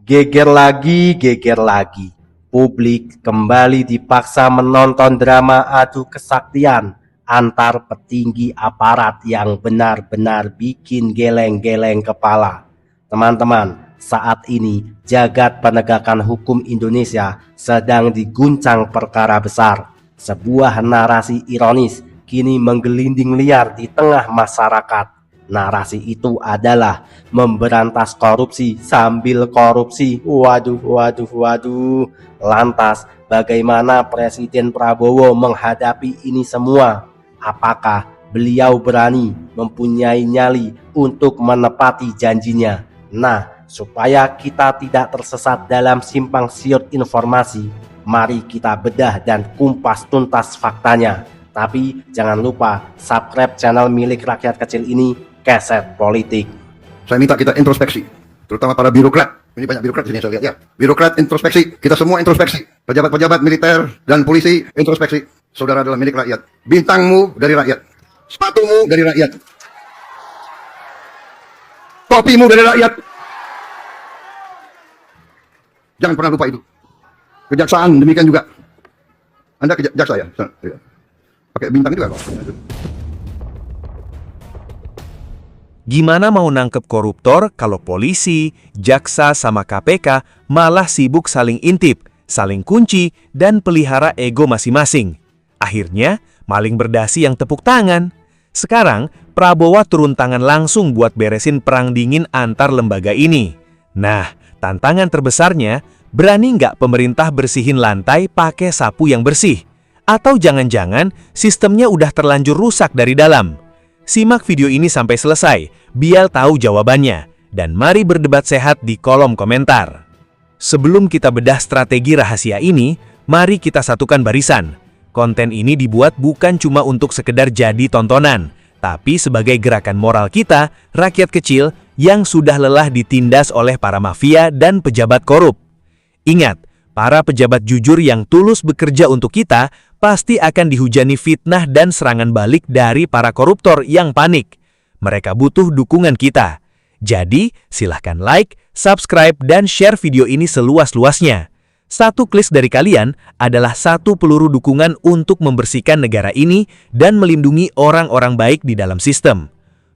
Geger lagi. Publik kembali dipaksa menonton drama adu kesaktian antar petinggi aparat yang benar-benar bikin geleng-geleng kepala. Teman-teman, saat ini jagat penegakan hukum Indonesia sedang diguncang perkara besar. Sebuah narasi ironis kini menggelinding liar di tengah masyarakat. Narasi itu adalah memberantas korupsi sambil korupsi. Waduh. Lantas, bagaimana Presiden Prabowo menghadapi ini semua? Apakah beliau berani mempunyai nyali untuk menepati janjinya? Nah, supaya kita tidak tersesat dalam simpang siur informasi, mari kita bedah dan kumpas tuntas faktanya. Tapi jangan lupa subscribe channel milik rakyat kecil ini, Keset Politik. Saya minta kita introspeksi, terutama para birokrat. Ini banyak birokrat di sini saya lihat ya. Birokrat introspeksi, kita semua introspeksi. Pejabat-pejabat militer dan polisi introspeksi. Saudara adalah milik rakyat. Bintangmu dari rakyat. Sepatumu dari rakyat. Topimu dari rakyat. Jangan pernah lupa itu. Kejaksaan demikian juga. Anda jaksa ya? Pakai bintang juga kok. Gimana mau nangkep koruptor kalau polisi, jaksa, sama KPK malah sibuk saling intip, saling kunci, dan pelihara ego masing-masing? Akhirnya, maling berdasi yang tepuk tangan. Sekarang, Prabowo turun tangan langsung buat beresin perang dingin antar lembaga ini. Nah, tantangan terbesarnya, berani nggak pemerintah bersihin lantai pakai sapu yang bersih? Atau jangan-jangan sistemnya udah terlanjur rusak dari dalam? Simak video ini sampai selesai, biar tahu jawabannya. Dan mari berdebat sehat di kolom komentar. Sebelum kita bedah strategi rahasia ini, mari kita satukan barisan. Konten ini dibuat bukan cuma untuk sekedar jadi tontonan, tapi sebagai gerakan moral kita, rakyat kecil, yang sudah lelah ditindas oleh para mafia dan pejabat korup. Ingat, para pejabat jujur yang tulus bekerja untuk kita pasti akan dihujani fitnah dan serangan balik dari para koruptor yang panik. Mereka butuh dukungan kita. Jadi, silahkan like, subscribe, dan share video ini seluas-luasnya. Satu klik dari kalian adalah satu peluru dukungan untuk membersihkan negara ini dan melindungi orang-orang baik di dalam sistem.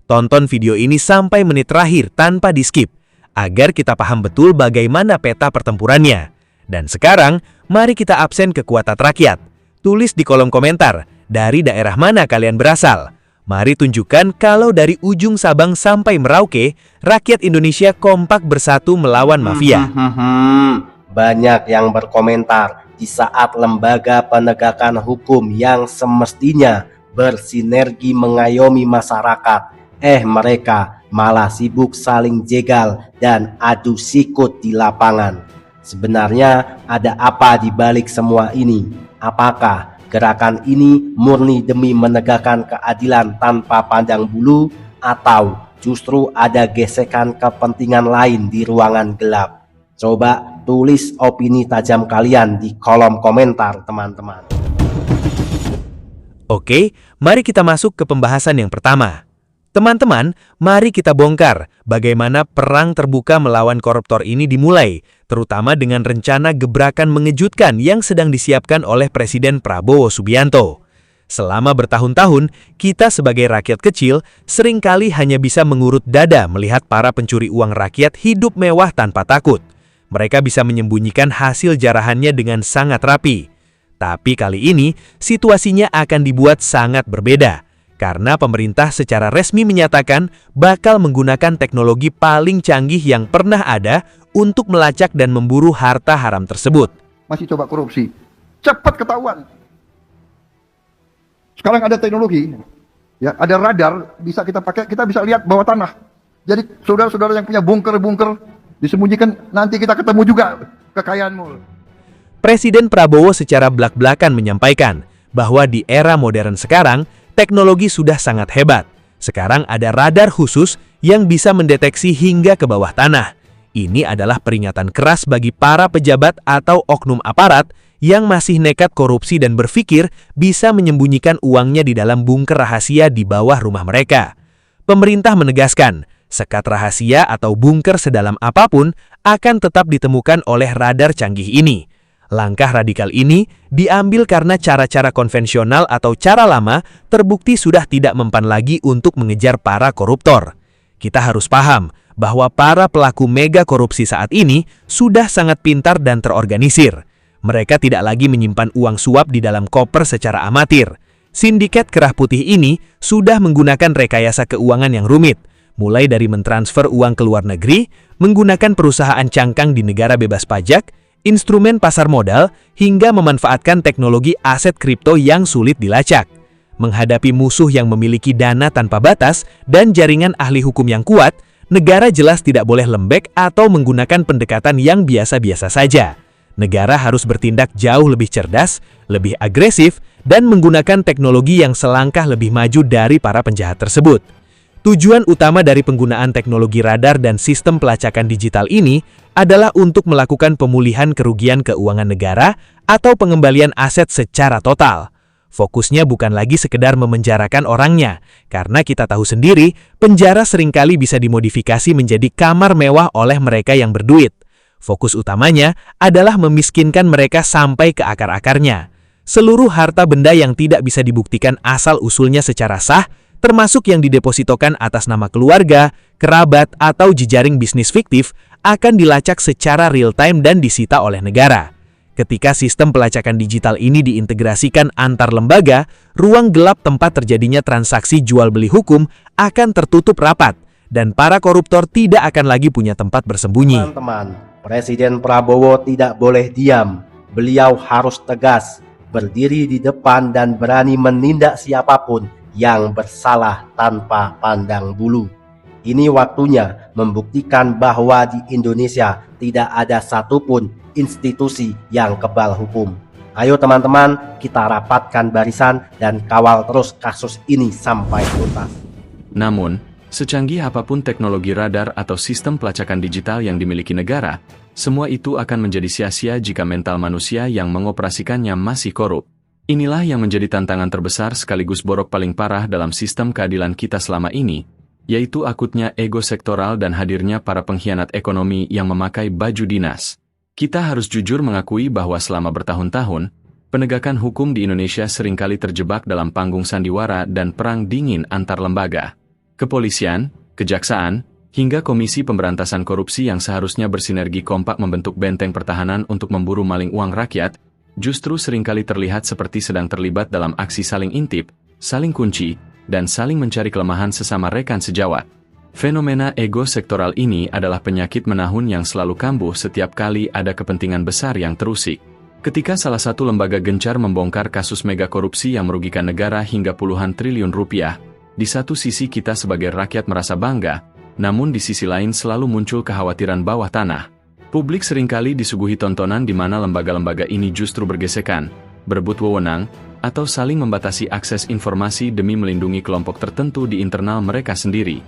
Tonton video ini sampai menit terakhir tanpa di-skip, agar kita paham betul bagaimana peta pertempurannya. Dan sekarang, mari kita absen kekuatan rakyat. Tulis di kolom komentar, dari daerah mana kalian berasal. Mari tunjukkan kalau dari ujung Sabang sampai Merauke, rakyat Indonesia kompak bersatu melawan mafia. Banyak yang berkomentar di saat lembaga penegakan hukum yang semestinya bersinergi mengayomi masyarakat. Mereka malah sibuk saling jegal dan adu sikut di lapangan. Sebenarnya ada apa di balik semua ini? Apakah gerakan ini murni demi menegakkan keadilan tanpa pandang bulu, atau justru ada gesekan kepentingan lain di ruangan gelap? Coba tulis opini tajam kalian di kolom komentar, teman-teman. Oke, mari kita masuk ke pembahasan yang pertama. Teman-teman, mari kita bongkar bagaimana perang terbuka melawan koruptor ini dimulai, terutama dengan rencana gebrakan mengejutkan yang sedang disiapkan oleh Presiden Prabowo Subianto. Selama bertahun-tahun, kita sebagai rakyat kecil seringkali hanya bisa mengurut dada melihat para pencuri uang rakyat hidup mewah tanpa takut. Mereka bisa menyembunyikan hasil jarahannya dengan sangat rapi. Tapi kali ini, situasinya akan dibuat sangat berbeda. Karena pemerintah secara resmi menyatakan bakal menggunakan teknologi paling canggih yang pernah ada untuk melacak dan memburu harta haram tersebut. Masih coba korupsi, cepat ketahuan. Sekarang ada teknologi, ya, ada radar, bisa kita pakai, kita bisa lihat bawah tanah. Jadi saudara-saudara yang punya bunker-bunker, disembunyikan, nanti kita ketemu juga kekayaanmu. Presiden Prabowo secara blak-blakan menyampaikan bahwa di era modern sekarang, teknologi sudah sangat hebat. Sekarang ada radar khusus yang bisa mendeteksi hingga ke bawah tanah. Ini adalah peringatan keras bagi para pejabat atau oknum aparat yang masih nekat korupsi dan berpikir bisa menyembunyikan uangnya di dalam bunker rahasia di bawah rumah mereka. Pemerintah menegaskan, sekat rahasia atau bunker sedalam apapun akan tetap ditemukan oleh radar canggih ini. Langkah radikal ini diambil karena cara-cara konvensional atau cara lama terbukti sudah tidak mempan lagi untuk mengejar para koruptor. Kita harus paham bahwa para pelaku mega korupsi saat ini sudah sangat pintar dan terorganisir. Mereka tidak lagi menyimpan uang suap di dalam koper secara amatir. Sindiket kerah putih ini sudah menggunakan rekayasa keuangan yang rumit, mulai dari mentransfer uang ke luar negeri, menggunakan perusahaan cangkang di negara bebas pajak, instrumen pasar modal, hingga memanfaatkan teknologi aset kripto yang sulit dilacak. Menghadapi musuh yang memiliki dana tanpa batas dan jaringan ahli hukum yang kuat, negara jelas tidak boleh lembek atau menggunakan pendekatan yang biasa-biasa saja. Negara harus bertindak jauh lebih cerdas, lebih agresif, dan menggunakan teknologi yang selangkah lebih maju dari para penjahat tersebut. Tujuan utama dari penggunaan teknologi radar dan sistem pelacakan digital ini adalah untuk melakukan pemulihan kerugian keuangan negara atau pengembalian aset secara total. Fokusnya bukan lagi sekedar memenjarakan orangnya, karena kita tahu sendiri, penjara seringkali bisa dimodifikasi menjadi kamar mewah oleh mereka yang berduit. Fokus utamanya adalah memiskinkan mereka sampai ke akar-akarnya. Seluruh harta benda yang tidak bisa dibuktikan asal-usulnya secara sah, termasuk yang didepositokan atas nama keluarga, kerabat, atau jejaring bisnis fiktif, akan dilacak secara real-time dan disita oleh negara. Ketika sistem pelacakan digital ini diintegrasikan antar lembaga, ruang gelap tempat terjadinya transaksi jual-beli hukum akan tertutup rapat, dan para koruptor tidak akan lagi punya tempat bersembunyi. Teman-teman, Presiden Prabowo tidak boleh diam. Beliau harus tegas, berdiri di depan dan berani menindak siapapun yang bersalah tanpa pandang bulu. Ini waktunya membuktikan bahwa di Indonesia tidak ada satupun institusi yang kebal hukum. Ayo teman-teman, kita rapatkan barisan dan kawal terus kasus ini sampai tuntas. Namun, secanggih apapun teknologi radar atau sistem pelacakan digital yang dimiliki negara, semua itu akan menjadi sia-sia jika mental manusia yang mengoperasikannya masih korup. Inilah yang menjadi tantangan terbesar sekaligus borok paling parah dalam sistem keadilan kita selama ini, yaitu akutnya ego sektoral dan hadirnya para pengkhianat ekonomi yang memakai baju dinas. Kita harus jujur mengakui bahwa selama bertahun-tahun, penegakan hukum di Indonesia seringkali terjebak dalam panggung sandiwara dan perang dingin antar lembaga. Kepolisian, kejaksaan, hingga Komisi Pemberantasan Korupsi yang seharusnya bersinergi kompak membentuk benteng pertahanan untuk memburu maling uang rakyat, justru seringkali terlihat seperti sedang terlibat dalam aksi saling intip, saling kunci, dan saling mencari kelemahan sesama rekan sejawat. Fenomena ego sektoral ini adalah penyakit menahun yang selalu kambuh setiap kali ada kepentingan besar yang terusik. Ketika salah satu lembaga gencar membongkar kasus mega korupsi yang merugikan negara hingga puluhan triliun rupiah, di satu sisi kita sebagai rakyat merasa bangga, namun di sisi lain selalu muncul kekhawatiran bawah tanah. Publik seringkali disuguhi tontonan di mana lembaga-lembaga ini justru bergesekan, berebut wewenang, atau saling membatasi akses informasi demi melindungi kelompok tertentu di internal mereka sendiri.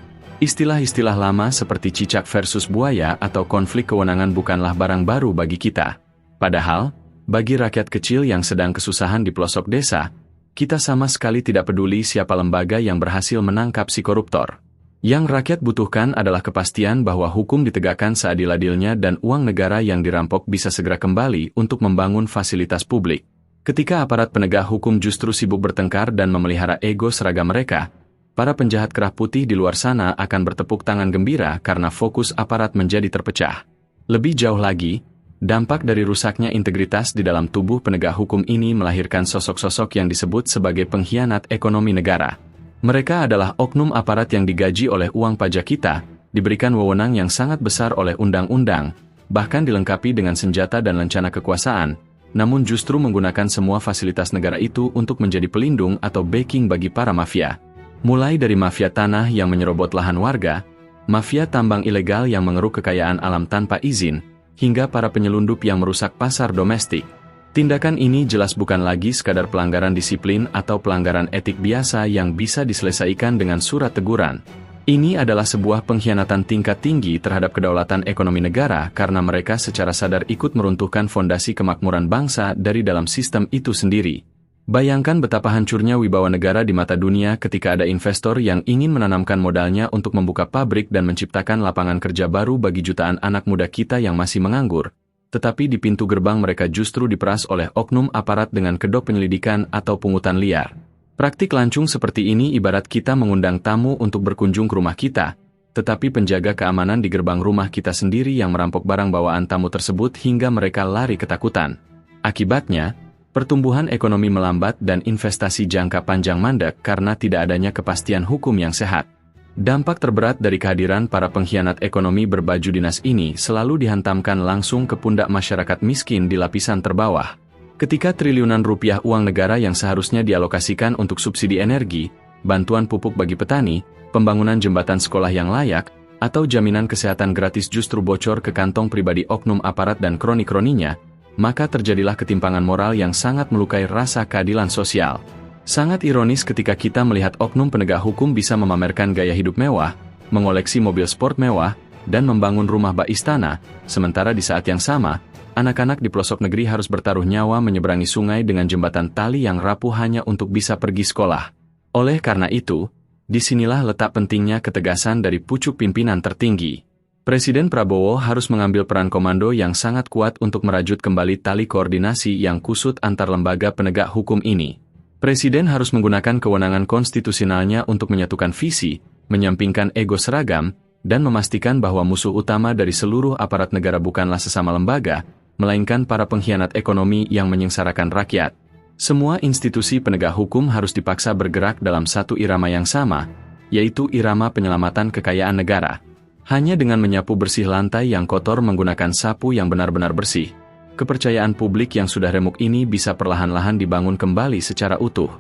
Istilah-istilah lama seperti cicak versus buaya atau konflik kewenangan bukanlah barang baru bagi kita. Padahal, bagi rakyat kecil yang sedang kesusahan di pelosok desa, kita sama sekali tidak peduli siapa lembaga yang berhasil menangkap si koruptor. Yang rakyat butuhkan adalah kepastian bahwa hukum ditegakkan seadil-adilnya dan uang negara yang dirampok bisa segera kembali untuk membangun fasilitas publik. Ketika aparat penegak hukum justru sibuk bertengkar dan memelihara ego seragam mereka, para penjahat kerah putih di luar sana akan bertepuk tangan gembira karena fokus aparat menjadi terpecah. Lebih jauh lagi, dampak dari rusaknya integritas di dalam tubuh penegak hukum ini melahirkan sosok-sosok yang disebut sebagai pengkhianat ekonomi negara. Mereka adalah oknum aparat yang digaji oleh uang pajak kita, diberikan wewenang yang sangat besar oleh undang-undang, bahkan dilengkapi dengan senjata dan lencana kekuasaan, namun justru menggunakan semua fasilitas negara itu untuk menjadi pelindung atau backing bagi para mafia. Mulai dari mafia tanah yang menyerobot lahan warga, mafia tambang ilegal yang mengeruk kekayaan alam tanpa izin, hingga para penyelundup yang merusak pasar domestik. Tindakan ini jelas bukan lagi sekadar pelanggaran disiplin atau pelanggaran etik biasa yang bisa diselesaikan dengan surat teguran. Ini adalah sebuah pengkhianatan tingkat tinggi terhadap kedaulatan ekonomi negara karena mereka secara sadar ikut meruntuhkan fondasi kemakmuran bangsa dari dalam sistem itu sendiri. Bayangkan betapa hancurnya wibawa negara di mata dunia ketika ada investor yang ingin menanamkan modalnya untuk membuka pabrik dan menciptakan lapangan kerja baru bagi jutaan anak muda kita yang masih menganggur. Tetapi di pintu gerbang mereka justru diperas oleh oknum aparat dengan kedok penyelidikan atau pungutan liar. Praktik lancung seperti ini ibarat kita mengundang tamu untuk berkunjung ke rumah kita, tetapi penjaga keamanan di gerbang rumah kita sendiri yang merampok barang bawaan tamu tersebut hingga mereka lari ketakutan. Akibatnya, pertumbuhan ekonomi melambat dan investasi jangka panjang mandek karena tidak adanya kepastian hukum yang sehat. Dampak terberat dari kehadiran para pengkhianat ekonomi berbaju dinas ini selalu dihantamkan langsung ke pundak masyarakat miskin di lapisan terbawah. Ketika triliunan rupiah uang negara yang seharusnya dialokasikan untuk subsidi energi, bantuan pupuk bagi petani, pembangunan jembatan sekolah yang layak, atau jaminan kesehatan gratis justru bocor ke kantong pribadi oknum aparat dan kroni-kroninya, maka terjadilah ketimpangan moral yang sangat melukai rasa keadilan sosial. Sangat ironis ketika kita melihat oknum penegak hukum bisa memamerkan gaya hidup mewah, mengoleksi mobil sport mewah, dan membangun rumah bak istana, sementara di saat yang sama, anak-anak di pelosok negeri harus bertaruh nyawa menyeberangi sungai dengan jembatan tali yang rapuh hanya untuk bisa pergi sekolah. Oleh karena itu, disinilah letak pentingnya ketegasan dari pucuk pimpinan tertinggi. Presiden Prabowo harus mengambil peran komando yang sangat kuat untuk merajut kembali tali koordinasi yang kusut antar lembaga penegak hukum ini. Presiden harus menggunakan kewenangan konstitusionalnya untuk menyatukan visi, menyampingkan ego seragam, dan memastikan bahwa musuh utama dari seluruh aparat negara bukanlah sesama lembaga, melainkan para pengkhianat ekonomi yang menyengsarakan rakyat. Semua institusi penegak hukum harus dipaksa bergerak dalam satu irama yang sama, yaitu irama penyelamatan kekayaan negara. Hanya dengan menyapu bersih lantai yang kotor menggunakan sapu yang benar-benar bersih, kepercayaan publik yang sudah remuk ini bisa perlahan-lahan dibangun kembali secara utuh.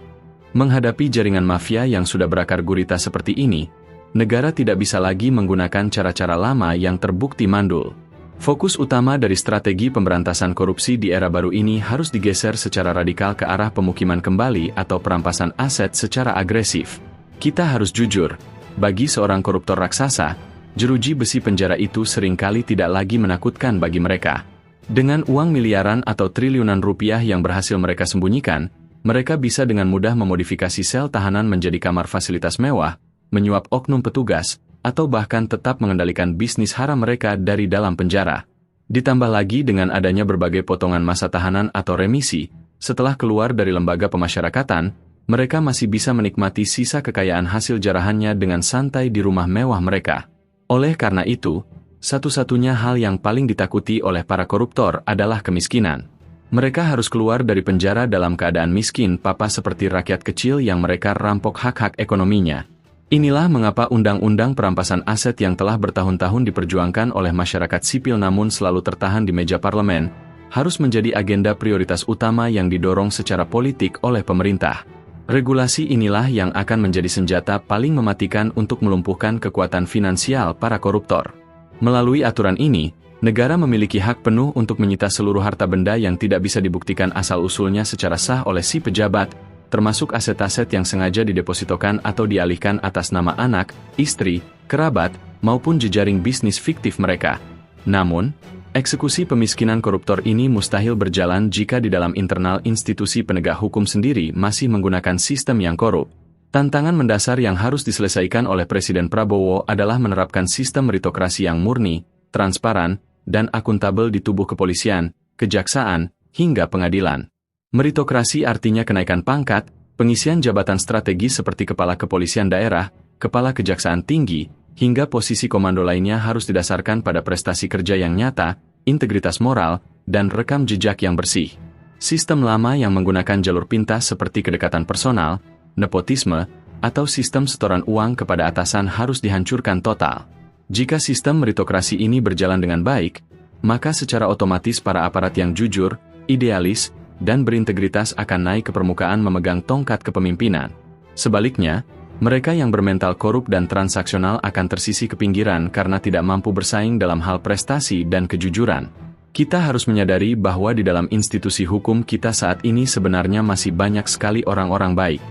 Menghadapi jaringan mafia yang sudah berakar gurita seperti ini, negara tidak bisa lagi menggunakan cara-cara lama yang terbukti mandul. Fokus utama dari strategi pemberantasan korupsi di era baru ini harus digeser secara radikal ke arah pemukiman kembali atau perampasan aset secara agresif. Kita harus jujur, bagi seorang koruptor raksasa, jeruji besi penjara itu seringkali tidak lagi menakutkan bagi mereka. Dengan uang miliaran atau triliunan rupiah yang berhasil mereka sembunyikan, mereka bisa dengan mudah memodifikasi sel tahanan menjadi kamar fasilitas mewah, menyuap oknum petugas, atau bahkan tetap mengendalikan bisnis haram mereka dari dalam penjara. Ditambah lagi dengan adanya berbagai potongan masa tahanan atau remisi, setelah keluar dari lembaga pemasyarakatan, mereka masih bisa menikmati sisa kekayaan hasil jarahannya dengan santai di rumah mewah mereka. Oleh karena itu, satu-satunya hal yang paling ditakuti oleh para koruptor adalah kemiskinan. Mereka harus keluar dari penjara dalam keadaan miskin papa seperti rakyat kecil yang mereka rampok hak-hak ekonominya. Inilah mengapa undang-undang perampasan aset yang telah bertahun-tahun diperjuangkan oleh masyarakat sipil namun selalu tertahan di meja parlemen, harus menjadi agenda prioritas utama yang didorong secara politik oleh pemerintah. Regulasi inilah yang akan menjadi senjata paling mematikan untuk melumpuhkan kekuatan finansial para koruptor. Melalui aturan ini, negara memiliki hak penuh untuk menyita seluruh harta benda yang tidak bisa dibuktikan asal-usulnya secara sah oleh si pejabat, termasuk aset-aset yang sengaja didepositokan atau dialihkan atas nama anak, istri, kerabat, maupun jejaring bisnis fiktif mereka. Namun, eksekusi pemiskinan koruptor ini mustahil berjalan jika di dalam internal institusi penegak hukum sendiri masih menggunakan sistem yang korup. Tantangan mendasar yang harus diselesaikan oleh Presiden Prabowo adalah menerapkan sistem meritokrasi yang murni, transparan, dan akuntabel di tubuh kepolisian, kejaksaan, hingga pengadilan. Meritokrasi artinya kenaikan pangkat, pengisian jabatan strategis seperti kepala kepolisian daerah, kepala kejaksaan tinggi, hingga posisi komando lainnya harus didasarkan pada prestasi kerja yang nyata, integritas moral, dan rekam jejak yang bersih. Sistem lama yang menggunakan jalur pintas seperti kedekatan personal, nepotisme, atau sistem setoran uang kepada atasan harus dihancurkan total. Jika sistem meritokrasi ini berjalan dengan baik, maka secara otomatis para aparat yang jujur, idealis, dan berintegritas akan naik ke permukaan memegang tongkat kepemimpinan. Sebaliknya, mereka yang bermental korup dan transaksional akan tersisih ke pinggiran karena tidak mampu bersaing dalam hal prestasi dan kejujuran. Kita harus menyadari bahwa di dalam institusi hukum kita saat ini sebenarnya masih banyak sekali orang-orang baik.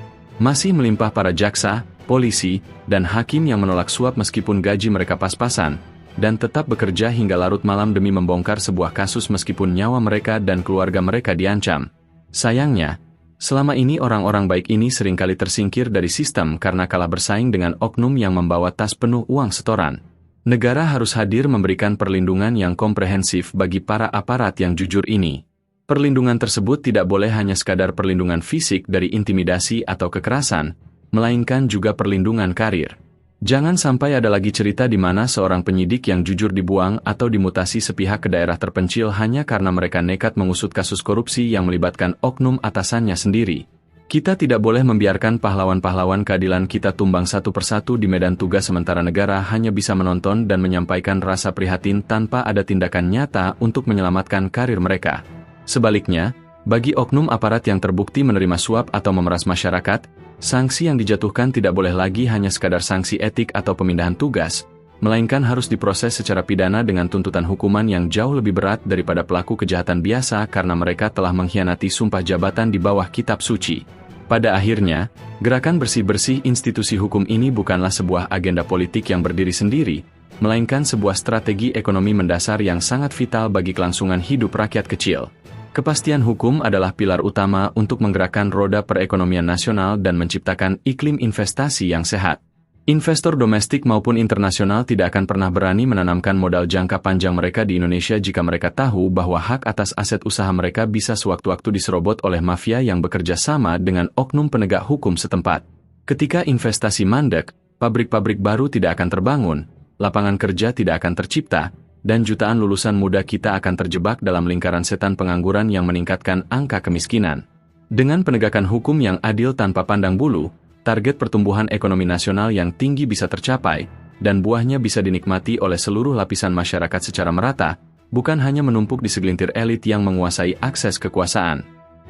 Masih melimpah para jaksa, polisi, dan hakim yang menolak suap meskipun gaji mereka pas-pasan, dan tetap bekerja hingga larut malam demi membongkar sebuah kasus meskipun nyawa mereka dan keluarga mereka diancam. Sayangnya, Selama ini orang-orang baik ini seringkali tersingkir dari sistem karena kalah bersaing dengan oknum yang membawa tas penuh uang setoran. Negara harus hadir memberikan perlindungan yang komprehensif bagi para aparat yang jujur ini. Perlindungan tersebut tidak boleh hanya sekadar perlindungan fisik dari intimidasi atau kekerasan, melainkan juga perlindungan karir. Jangan sampai ada lagi cerita di mana seorang penyidik yang jujur dibuang atau dimutasi sepihak ke daerah terpencil hanya karena mereka nekat mengusut kasus korupsi yang melibatkan oknum atasannya sendiri. Kita tidak boleh membiarkan pahlawan-pahlawan keadilan kita tumbang satu persatu di medan tugas sementara negara hanya bisa menonton dan menyampaikan rasa prihatin tanpa ada tindakan nyata untuk menyelamatkan karir mereka. Sebaliknya, bagi oknum aparat yang terbukti menerima suap atau memeras masyarakat, sanksi yang dijatuhkan tidak boleh lagi hanya sekadar sanksi etik atau pemindahan tugas, melainkan harus diproses secara pidana dengan tuntutan hukuman yang jauh lebih berat daripada pelaku kejahatan biasa karena mereka telah mengkhianati sumpah jabatan di bawah kitab suci. Pada akhirnya, gerakan bersih-bersih institusi hukum ini bukanlah sebuah agenda politik yang berdiri sendiri, melainkan sebuah strategi ekonomi mendasar yang sangat vital bagi kelangsungan hidup rakyat kecil. Kepastian hukum adalah pilar utama untuk menggerakkan roda perekonomian nasional dan menciptakan iklim investasi yang sehat. Investor domestik maupun internasional tidak akan pernah berani menanamkan modal jangka panjang mereka di Indonesia jika mereka tahu bahwa hak atas aset usaha mereka bisa sewaktu-waktu diserobot oleh mafia yang bekerja sama dengan oknum penegak hukum setempat. Ketika investasi mandek, pabrik-pabrik baru tidak akan terbangun, lapangan kerja tidak akan tercipta, dan jutaan lulusan muda kita akan terjebak dalam lingkaran setan pengangguran yang meningkatkan angka kemiskinan. Dengan penegakan hukum yang adil tanpa pandang bulu, target pertumbuhan ekonomi nasional yang tinggi bisa tercapai, dan buahnya bisa dinikmati oleh seluruh lapisan masyarakat secara merata, bukan hanya menumpuk di segelintir elit yang menguasai akses kekuasaan.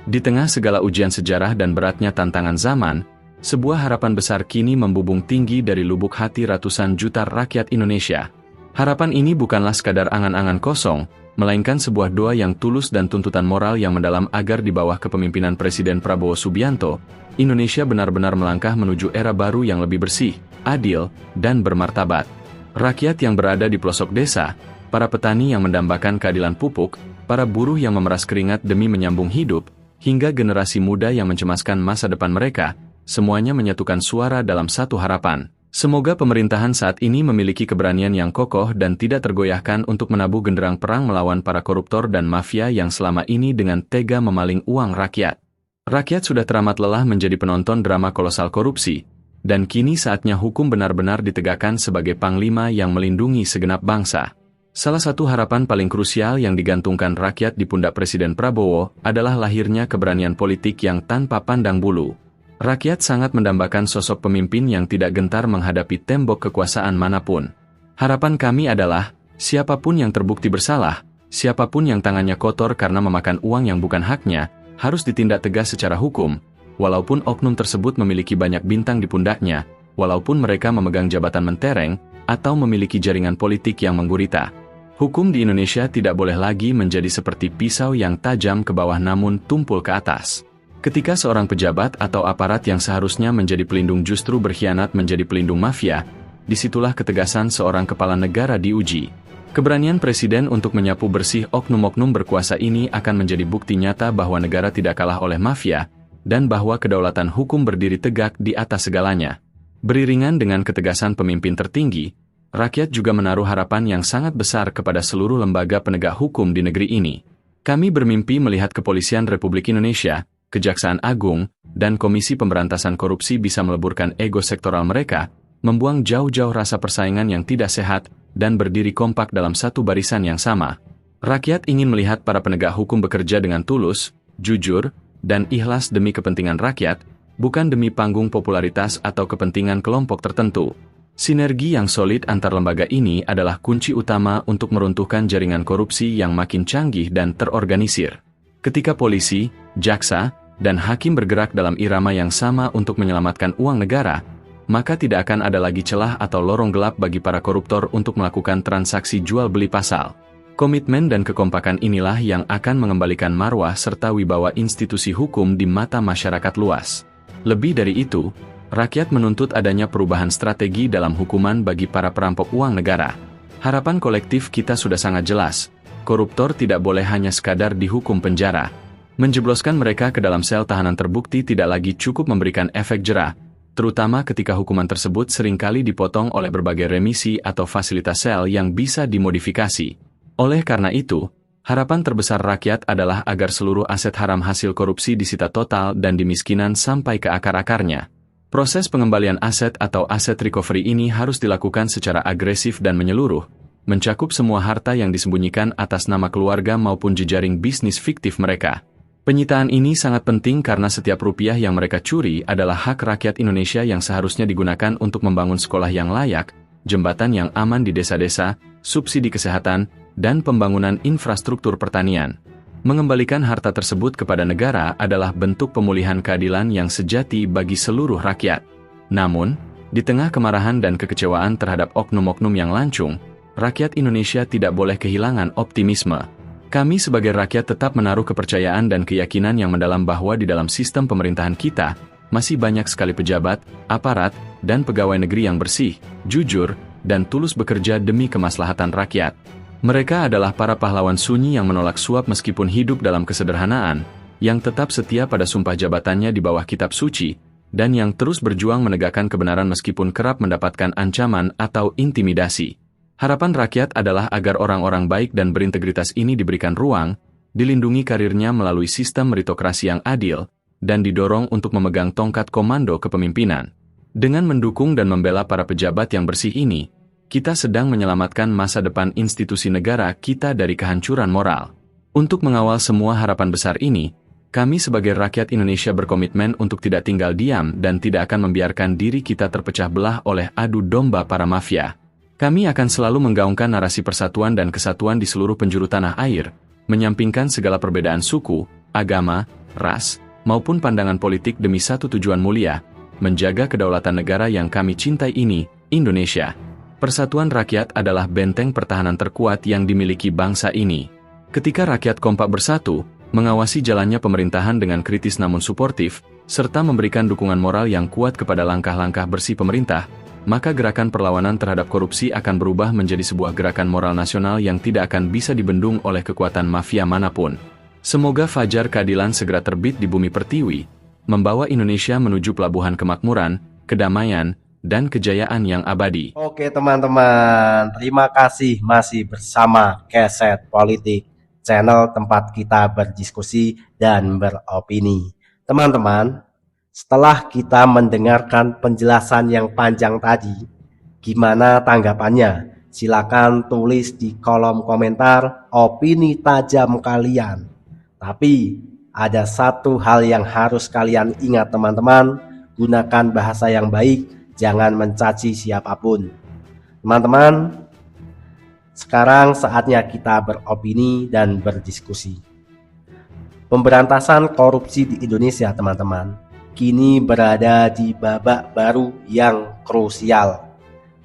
Di tengah segala ujian sejarah dan beratnya tantangan zaman, sebuah harapan besar kini membubung tinggi dari lubuk hati ratusan juta rakyat Indonesia. Harapan ini bukanlah sekadar angan-angan kosong, melainkan sebuah doa yang tulus dan tuntutan moral yang mendalam agar di bawah kepemimpinan Presiden Prabowo Subianto, Indonesia benar-benar melangkah menuju era baru yang lebih bersih, adil, dan bermartabat. Rakyat yang berada di pelosok desa, para petani yang mendambakan keadilan pupuk, para buruh yang memeras keringat demi menyambung hidup, hingga generasi muda yang mencemaskan masa depan mereka, semuanya menyatukan suara dalam satu harapan. Semoga pemerintahan saat ini memiliki keberanian yang kokoh dan tidak tergoyahkan untuk menabuh genderang perang melawan para koruptor dan mafia yang selama ini dengan tega memaling uang rakyat. Rakyat sudah teramat lelah menjadi penonton drama kolosal korupsi, dan kini saatnya hukum benar-benar ditegakkan sebagai panglima yang melindungi segenap bangsa. Salah satu harapan paling krusial yang digantungkan rakyat di pundak Presiden Prabowo adalah lahirnya keberanian politik yang tanpa pandang bulu. Rakyat sangat mendambakan sosok pemimpin yang tidak gentar menghadapi tembok kekuasaan manapun. Harapan kami adalah, siapapun yang terbukti bersalah, siapapun yang tangannya kotor karena memakan uang yang bukan haknya, harus ditindak tegas secara hukum, walaupun oknum tersebut memiliki banyak bintang di pundaknya, walaupun mereka memegang jabatan mentereng, atau memiliki jaringan politik yang menggurita. Hukum di Indonesia tidak boleh lagi menjadi seperti pisau yang tajam ke bawah namun tumpul ke atas. Ketika seorang pejabat atau aparat yang seharusnya menjadi pelindung justru berkhianat menjadi pelindung mafia, disitulah ketegasan seorang kepala negara diuji. Keberanian Presiden untuk menyapu bersih oknum-oknum berkuasa ini akan menjadi bukti nyata bahwa negara tidak kalah oleh mafia, dan bahwa kedaulatan hukum berdiri tegak di atas segalanya. Beriringan dengan ketegasan pemimpin tertinggi, rakyat juga menaruh harapan yang sangat besar kepada seluruh lembaga penegak hukum di negeri ini. Kami bermimpi melihat Kepolisian Republik Indonesia, Kejaksaan Agung, dan Komisi Pemberantasan Korupsi bisa meleburkan ego sektoral mereka, membuang jauh-jauh rasa persaingan yang tidak sehat, dan berdiri kompak dalam satu barisan yang sama. Rakyat ingin melihat para penegak hukum bekerja dengan tulus, jujur, dan ikhlas demi kepentingan rakyat, bukan demi panggung popularitas atau kepentingan kelompok tertentu. Sinergi yang solid antar lembaga ini adalah kunci utama untuk meruntuhkan jaringan korupsi yang makin canggih dan terorganisir. Ketika polisi, jaksa, dan hakim bergerak dalam irama yang sama untuk menyelamatkan uang negara, maka tidak akan ada lagi celah atau lorong gelap bagi para koruptor untuk melakukan transaksi jual beli pasal. Komitmen dan kekompakan inilah yang akan mengembalikan marwah serta wibawa institusi hukum di mata masyarakat luas. Lebih dari itu, rakyat menuntut adanya perubahan strategi dalam hukuman bagi para perampok uang negara. Harapan kolektif kita sudah sangat jelas, koruptor tidak boleh hanya sekadar dihukum penjara. Menjebloskan mereka ke dalam sel tahanan terbukti tidak lagi cukup memberikan efek jera, terutama ketika hukuman tersebut seringkali dipotong oleh berbagai remisi atau fasilitas sel yang bisa dimodifikasi. Oleh karena itu, harapan terbesar rakyat adalah agar seluruh aset haram hasil korupsi disita total dan dimiskinan sampai ke akar-akarnya. Proses pengembalian aset atau aset recovery ini harus dilakukan secara agresif dan menyeluruh, mencakup semua harta yang disembunyikan atas nama keluarga maupun jejaring bisnis fiktif mereka. Penyitaan ini sangat penting karena setiap rupiah yang mereka curi adalah hak rakyat Indonesia yang seharusnya digunakan untuk membangun sekolah yang layak, jembatan yang aman di desa-desa, subsidi kesehatan, dan pembangunan infrastruktur pertanian. Mengembalikan harta tersebut kepada negara adalah bentuk pemulihan keadilan yang sejati bagi seluruh rakyat. Namun, di tengah kemarahan dan kekecewaan terhadap oknum-oknum yang lancung, rakyat Indonesia tidak boleh kehilangan optimisme. Kami sebagai rakyat tetap menaruh kepercayaan dan keyakinan yang mendalam bahwa di dalam sistem pemerintahan kita, masih banyak sekali pejabat, aparat, dan pegawai negeri yang bersih, jujur, dan tulus bekerja demi kemaslahatan rakyat. Mereka adalah para pahlawan sunyi yang menolak suap meskipun hidup dalam kesederhanaan, yang tetap setia pada sumpah jabatannya di bawah kitab suci, dan yang terus berjuang menegakkan kebenaran meskipun kerap mendapatkan ancaman atau intimidasi. Harapan rakyat adalah agar orang-orang baik dan berintegritas ini diberikan ruang, dilindungi karirnya melalui sistem meritokrasi yang adil, dan didorong untuk memegang tongkat komando kepemimpinan. Dengan mendukung dan membela para pejabat yang bersih ini, kita sedang menyelamatkan masa depan institusi negara kita dari kehancuran moral. Untuk mengawal semua harapan besar ini, kami sebagai rakyat Indonesia berkomitmen untuk tidak tinggal diam dan tidak akan membiarkan diri kita terpecah belah oleh adu domba para mafia. Kami akan selalu menggaungkan narasi persatuan dan kesatuan di seluruh penjuru tanah air, menyampingkan segala perbedaan suku, agama, ras, maupun pandangan politik demi satu tujuan mulia, menjaga kedaulatan negara yang kami cintai ini, Indonesia. Persatuan rakyat adalah benteng pertahanan terkuat yang dimiliki bangsa ini. Ketika rakyat kompak bersatu, mengawasi jalannya pemerintahan dengan kritis namun suportif, serta memberikan dukungan moral yang kuat kepada langkah-langkah bersih pemerintah, maka gerakan perlawanan terhadap korupsi akan berubah menjadi sebuah gerakan moral nasional yang tidak akan bisa dibendung oleh kekuatan mafia manapun. Semoga fajar keadilan segera terbit di bumi pertiwi, membawa Indonesia menuju pelabuhan kemakmuran, kedamaian, dan kejayaan yang abadi. Oke teman-teman, terima kasih masih bersama Keset Politik, channel tempat kita berdiskusi dan beropini. Teman-teman, setelah kita mendengarkan penjelasan yang panjang tadi, gimana tanggapannya? Silakan tulis di kolom komentar opini tajam kalian. Tapi ada satu hal yang harus kalian ingat teman-teman, gunakan bahasa yang baik, jangan mencaci siapapun. Teman-teman, sekarang saatnya kita beropini dan berdiskusi. Pemberantasan korupsi di Indonesia teman-teman kini berada di babak baru yang krusial.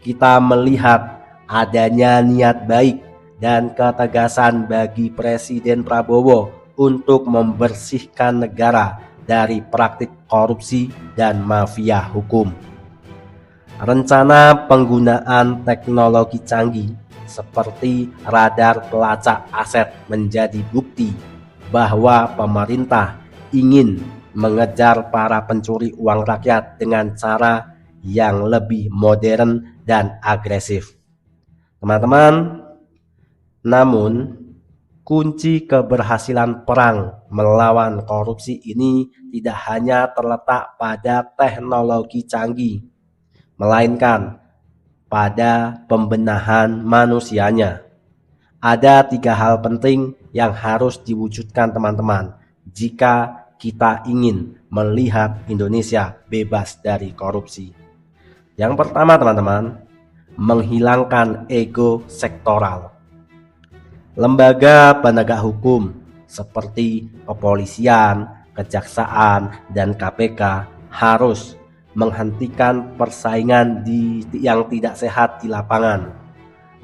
Kita melihat adanya niat baik dan ketegasan bagi Presiden Prabowo untuk membersihkan negara dari praktik korupsi dan mafia hukum. Rencana penggunaan teknologi canggih seperti radar pelacak aset menjadi bukti bahwa pemerintah ingin mengejar para pencuri uang rakyat dengan cara yang lebih modern dan agresif. Teman-teman, namun kunci keberhasilan perang melawan korupsi ini tidak hanya terletak pada teknologi canggih, melainkan pada pembenahan manusianya. Ada 3 hal penting yang harus diwujudkan teman-teman jika kita ingin melihat Indonesia bebas dari korupsi. Yang pertama teman-teman, menghilangkan ego sektoral. Lembaga penegak hukum seperti kepolisian, kejaksaan, dan KPK harus menghentikan persaingan yang tidak sehat di lapangan.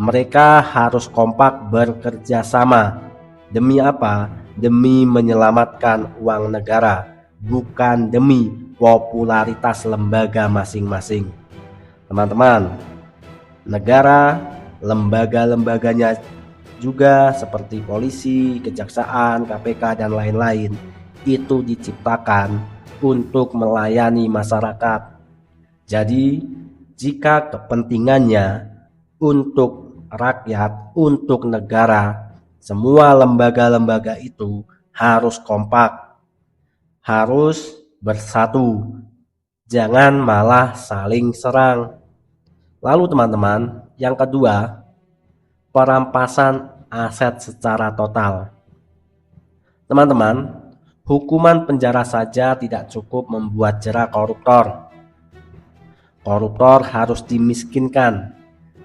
Mereka harus kompak bekerja sama. Demi apa? Demi menyelamatkan uang negara, bukan demi popularitas lembaga masing-masing. Teman-teman, negara, lembaga-lembaganya juga seperti polisi, kejaksaan, KPK, dan lain-lain itu diciptakan untuk melayani masyarakat. Jadi, jika kepentingannya untuk rakyat, untuk negara, semua lembaga-lembaga itu harus kompak, harus bersatu, jangan malah saling serang. Lalu teman-teman, yang kedua, perampasan aset secara total. Teman-teman, hukuman penjara saja tidak cukup membuat jera koruptor. Koruptor harus dimiskinkan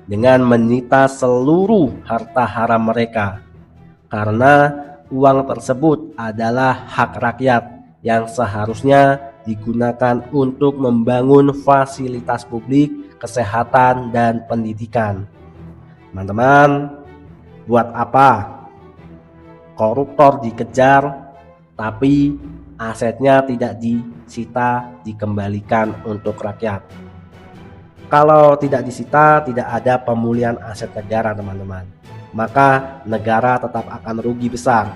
dengan menyita seluruh harta haram mereka, karena uang tersebut adalah hak rakyat yang seharusnya digunakan untuk membangun fasilitas publik, kesehatan, dan pendidikan. Teman-teman, buat apa koruptor dikejar tapi asetnya tidak disita, dikembalikan untuk rakyat? Kalau tidak disita, tidak ada pemulihan aset negara, teman-teman. Maka negara tetap akan rugi besar.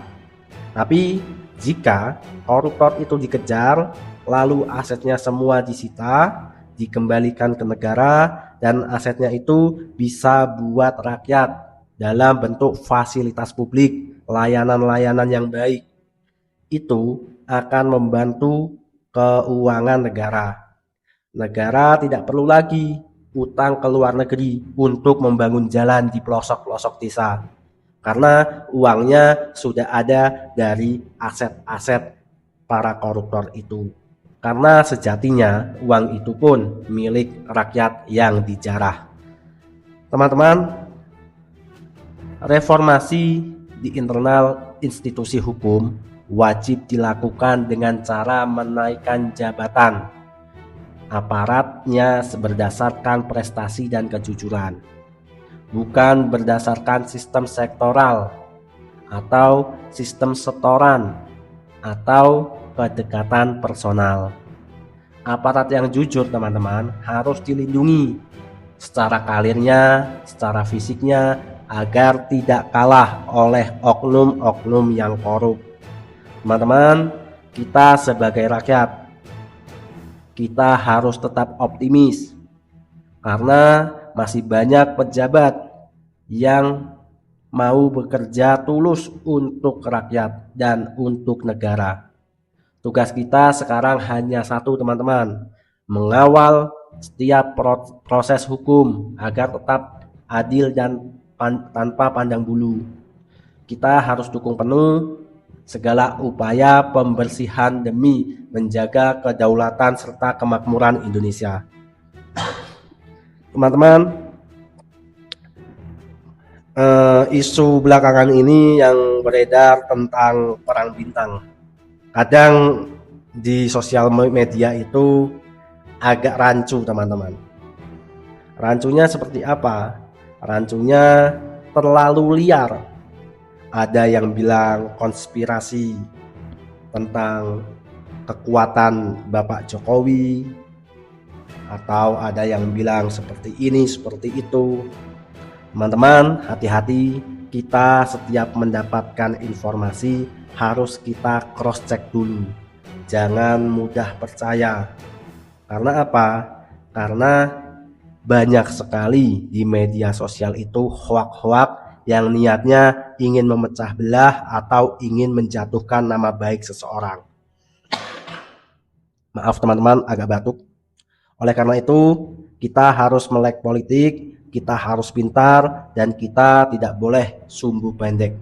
Tapi jika koruptor itu dikejar, lalu asetnya semua disita, dikembalikan ke negara, dan asetnya itu bisa buat rakyat dalam bentuk fasilitas publik, layanan-layanan yang baik, itu akan membantu keuangan negara. Negara tidak perlu lagi utang ke luar negeri untuk membangun jalan di pelosok-pelosok desa, karena uangnya sudah ada dari aset-aset para koruptor itu. Karena sejatinya uang itu pun milik rakyat yang dijarah. Teman-teman, reformasi di internal institusi hukum wajib dilakukan dengan cara menaikkan jabatan aparatnya berdasarkan prestasi dan kejujuran, bukan berdasarkan sistem sektoral atau sistem setoran atau kedekatan personal. Aparat yang jujur, teman-teman, harus dilindungi secara karirnya, secara fisiknya, agar tidak kalah oleh oknum-oknum yang korup. Teman-teman, kita sebagai rakyat, kita harus tetap optimis karena masih banyak pejabat yang mau bekerja tulus untuk rakyat dan untuk negara. Tugas kita sekarang hanya satu, teman-teman, mengawal setiap proses hukum agar tetap adil dan tanpa pandang bulu. Kita harus dukung penuh segala upaya pembersihan demi menjaga kedaulatan serta kemakmuran Indonesia. Teman-teman, isu belakangan ini yang beredar tentang perang bintang, kadang di sosial media itu agak rancu, teman-teman. Rancunya seperti apa? Rancunya terlalu liar. Ada yang bilang konspirasi tentang kekuatan Bapak Jokowi, atau ada yang bilang seperti ini, seperti itu. Teman-teman, hati-hati. Kita setiap mendapatkan informasi harus kita cross check dulu. Jangan mudah percaya. Karena apa? Karena banyak sekali di media sosial itu hoak-hoak yang niatnya ingin memecah belah atau ingin menjatuhkan nama baik seseorang. Maaf teman-teman, agak batuk. Oleh karena itu, kita harus melek politik, kita harus pintar, dan kita tidak boleh sumbu pendek.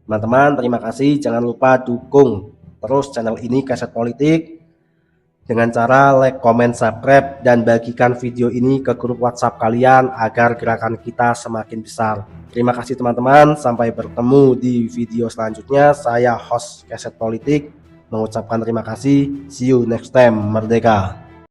Teman-teman, terima kasih. Jangan lupa dukung terus channel ini, Keset Politik, dengan cara like, comment, subscribe, dan bagikan video ini ke grup WhatsApp kalian agar gerakan kita semakin besar. Terima kasih teman-teman, sampai bertemu di video selanjutnya. Saya host Keset Politik mengucapkan terima kasih. See you next time. Merdeka!